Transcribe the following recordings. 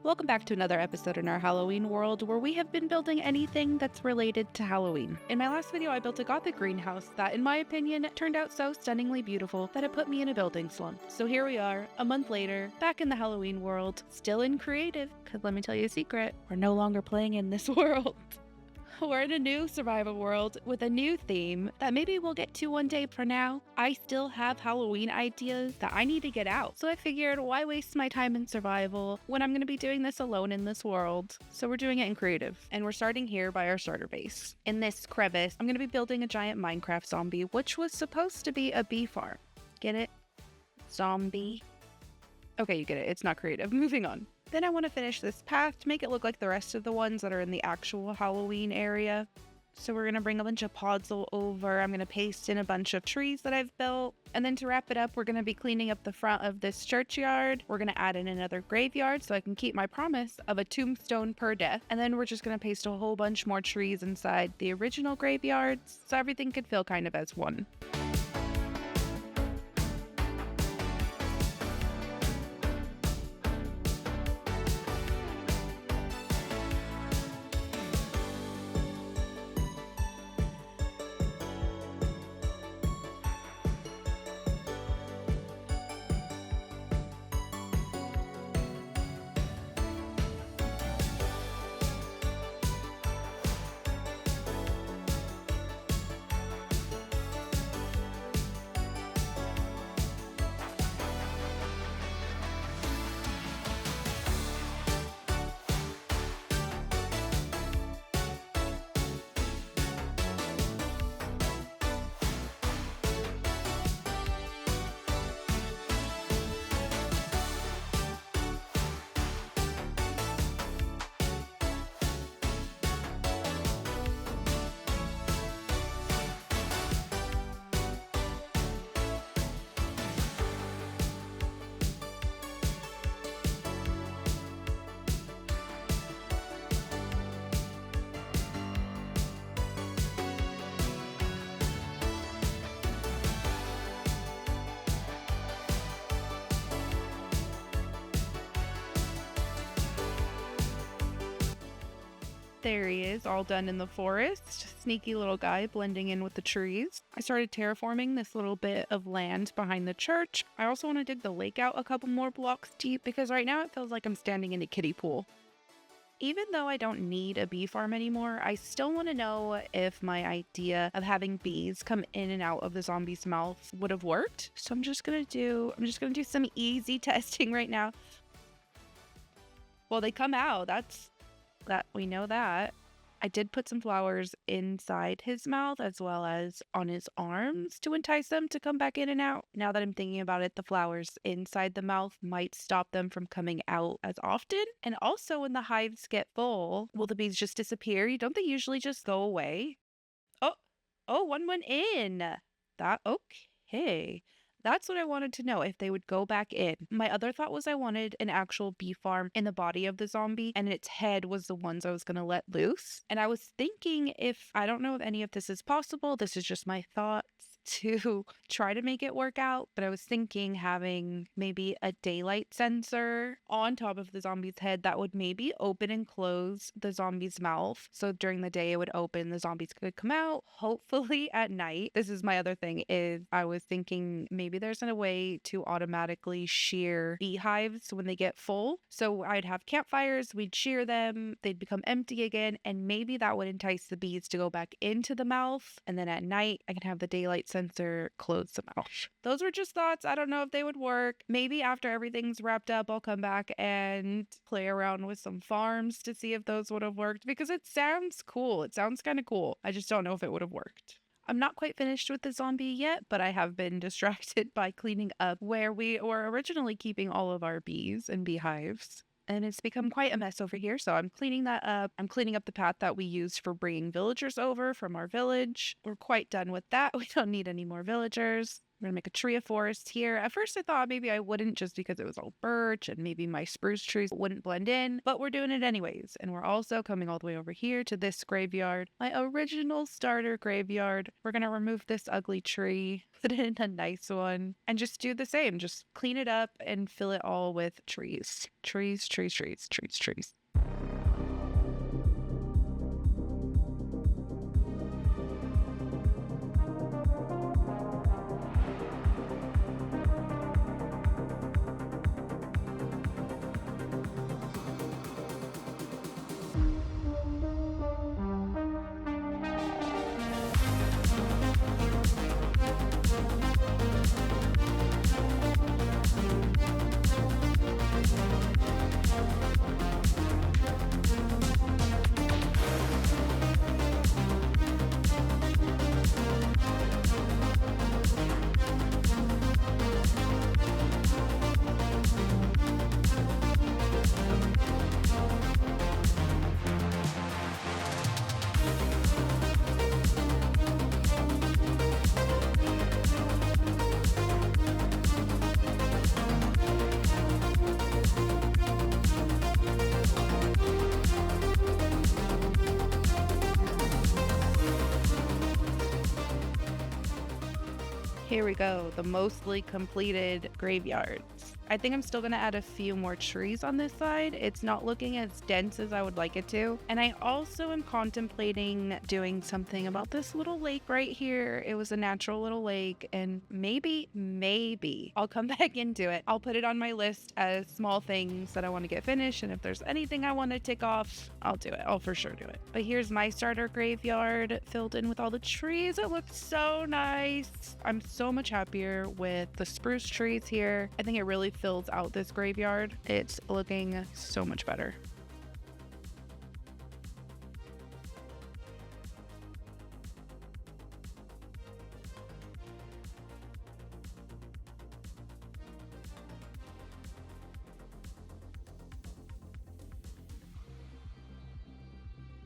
Welcome back to another episode in our Halloween world where we have been building anything that's related to Halloween. In my last video, I built a gothic greenhouse that, in my opinion, turned out so stunningly beautiful that it put me in a building slump. So here we are, a month later, back in the Halloween world, still in creative, because let me tell you a secret, we're no longer playing in this world. We're in a new survival world with a new theme that maybe we'll get to one day. For now, I still have Halloween ideas that I need to get out. So I figured, why waste my time in survival when I'm going to be doing this alone in this world? So we're doing it in creative. And we're starting here by our starter base. In this crevice, I'm going to be building a giant Minecraft zombie, which was supposed to be a bee farm. Get it? Zombie. Okay, you get it. It's not creative. Moving on. Then I want to finish this path to make it look like the rest of the ones that are in the actual Halloween area. So we're going to bring a bunch of pods over. I'm going to paste in a bunch of trees that I've built. And then to wrap it up, we're going to be cleaning up the front of this churchyard. We're going to add in another graveyard so I can keep my promise of a tombstone per death. And then we're just going to paste a whole bunch more trees inside the original graveyards so everything could feel kind of as one. There he is, all done in the forest. Sneaky little guy blending in with the trees. I started terraforming this little bit of land behind the church. I also want to dig the lake out a couple more blocks deep because right now it feels like I'm standing in a kiddie pool. Even though I don't need a bee farm anymore, I still want to know if my idea of having bees come in and out of the zombie's mouth would have worked. So I'm just gonna do some easy testing right now. Well, they come out. That we know that. I did put some flowers inside his mouth as well as on his arms to entice them to come back in and out. Now that I'm thinking about it, the flowers inside the mouth might stop them from coming out as often. And also when the hives get full, will the bees just disappear? Don't they usually just go away? One went in. Okay. That's what I wanted to know, if they would go back in. My other thought was I wanted an actual bee farm in the body of the zombie, and its head was the ones I was going to let loose. And I was thinking, I don't know if any of this is possible, this is just my thoughts, to try to make it work out, but I was thinking having maybe a daylight sensor on top of the zombie's head that would maybe open and close the zombie's mouth. So during the day it would open, the zombies could come out. Hopefully at night, this is my other thing, is I was thinking maybe there's a way to automatically shear beehives when they get full. So I'd have campfires, we'd shear them, they'd become empty again, and maybe that would entice the bees to go back into the mouth. And then at night I can have the daylight sensor close the mouth. Those were just thoughts. I don't know if they would work. Maybe after everything's wrapped up, I'll come back and play around with some farms to see if those would have worked, because it sounds cool. It sounds kind of cool. I just don't know if it would have worked. I'm not quite finished with the zombie yet, but I have been distracted by cleaning up where we were originally keeping all of our bees and beehives. And it's become quite a mess over here, so I'm cleaning that up. I'm cleaning up the path that we used for bringing villagers over from our village. We're quite done with that. We don't need any more villagers. I'm gonna make a tree of forest here. At first I thought maybe I wouldn't just because it was all birch and maybe my spruce trees wouldn't blend in, but we're doing it anyways. And we're also coming all the way over here to this graveyard, my original starter graveyard. We're gonna remove this ugly tree, put it in a nice one, and just do the same. Just clean it up and fill it all with trees. Trees, trees, trees, trees, trees. Here we go, the mostly completed graveyards. I think I'm still gonna add a few more trees on this side. It's not looking as dense as I would like it to. And I also am contemplating doing something about this little lake right here. It was a natural little lake, and maybe I'll come back into it. I'll put it on my list as small things that I want to get finished, and if there's anything I want to tick off, I'll do it. I'll for sure do it. But here's my starter graveyard filled in with all the trees. It looks so nice. I'm so much happier with the spruce trees here. I think it really fills out this graveyard. It's looking so much better.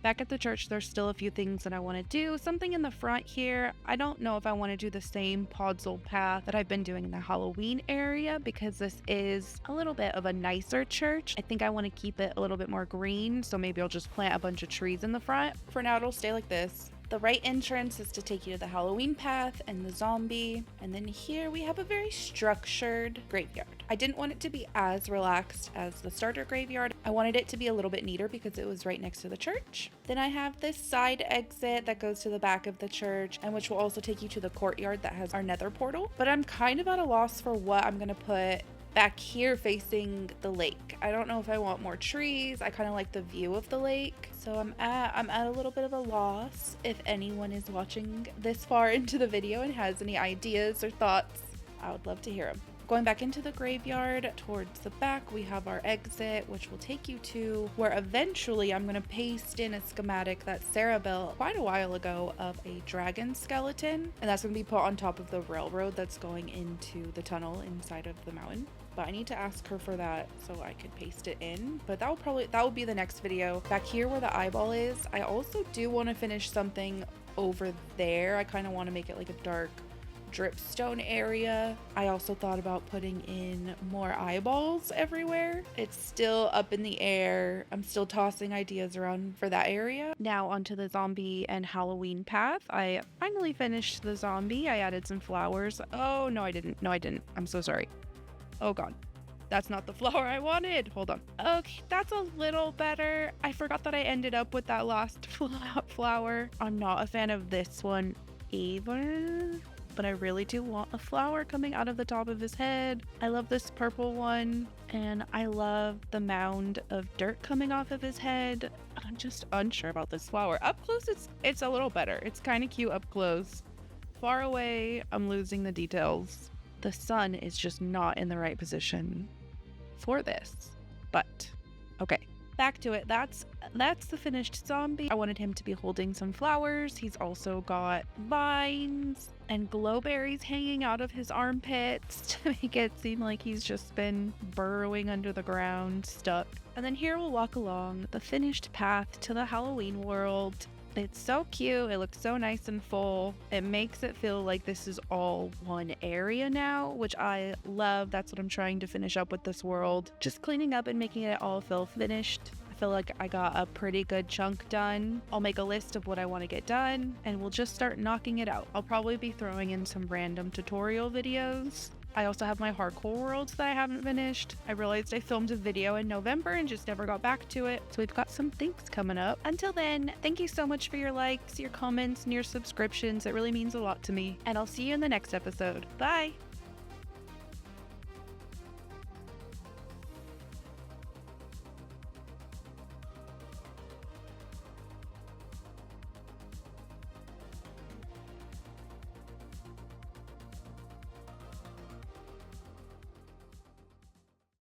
Back at the church, there's still a few things that I want to do. Something in the front here. I don't know if I want to do the same podzol path that I've been doing in the Halloween area because this is a little bit of a nicer church. I think I want to keep it a little bit more green, so maybe I'll just plant a bunch of trees in the front. For now, it'll stay like this. The right entrance is to take you to the Halloween path and the zombie. And then here we have a very structured graveyard. I didn't want it to be as relaxed as the starter graveyard. I wanted it to be a little bit neater because it was right next to the church. Then I have this side exit that goes to the back of the church and which will also take you to the courtyard that has our nether portal. But I'm kind of at a loss for what I'm gonna put back here facing the lake. I don't know if I want more trees. I kind of like the view of the lake. So I'm at a little bit of a loss. If anyone is watching this far into the video and has any ideas or thoughts, I would love to hear them. Going back into the graveyard, towards the back, we have our exit, which will take you to where eventually I'm going to paste in a schematic that Sarah built quite a while ago of a dragon skeleton. And that's going to be put on top of the railroad that's going into the tunnel inside of the mountain. But I need to ask her for that so I could paste it in. But that will be the next video. Back here where the eyeball is, I also do want to finish something over there. I kind of want to make it like a dark dripstone area. I also thought about putting in more eyeballs everywhere. It's still up in the air. I'm still tossing ideas around for that area. Now onto the zombie and Halloween path. I finally finished the zombie. I added some flowers. Oh, no, I didn't. No, I didn't. I'm so sorry. Oh God. That's not the flower I wanted. Hold on. Okay, that's a little better. I forgot that I ended up with that last flower. I'm not a fan of this one either, but I really do want a flower coming out of the top of his head. I love this purple one, and I love the mound of dirt coming off of his head. I'm just unsure about this flower. Up close, it's a little better. It's kind of cute up close. Far away, I'm losing the details. The sun is just not in the right position for this, but okay. Back to it. That's the finished zombie. I wanted him to be holding some flowers. He's also got vines and glowberries hanging out of his armpits to make it seem like he's just been burrowing under the ground, stuck. And then here we'll walk along the finished path to the Halloween world. It's so cute. It looks so nice and full. It makes it feel like this is all one area now, which I love. That's what I'm trying to finish up with this world. Just cleaning up and making it all feel finished. I feel like I got a pretty good chunk done. I'll make a list of what I want to get done and we'll just start knocking it out. I'll probably be throwing in some random tutorial videos. I also have my hardcore worlds that I haven't finished. I realized I filmed a video in November and just never got back to it. So we've got some things coming up. Until then, thank you so much for your likes, your comments, and your subscriptions. It really means a lot to me. And I'll see you in the next episode. Bye!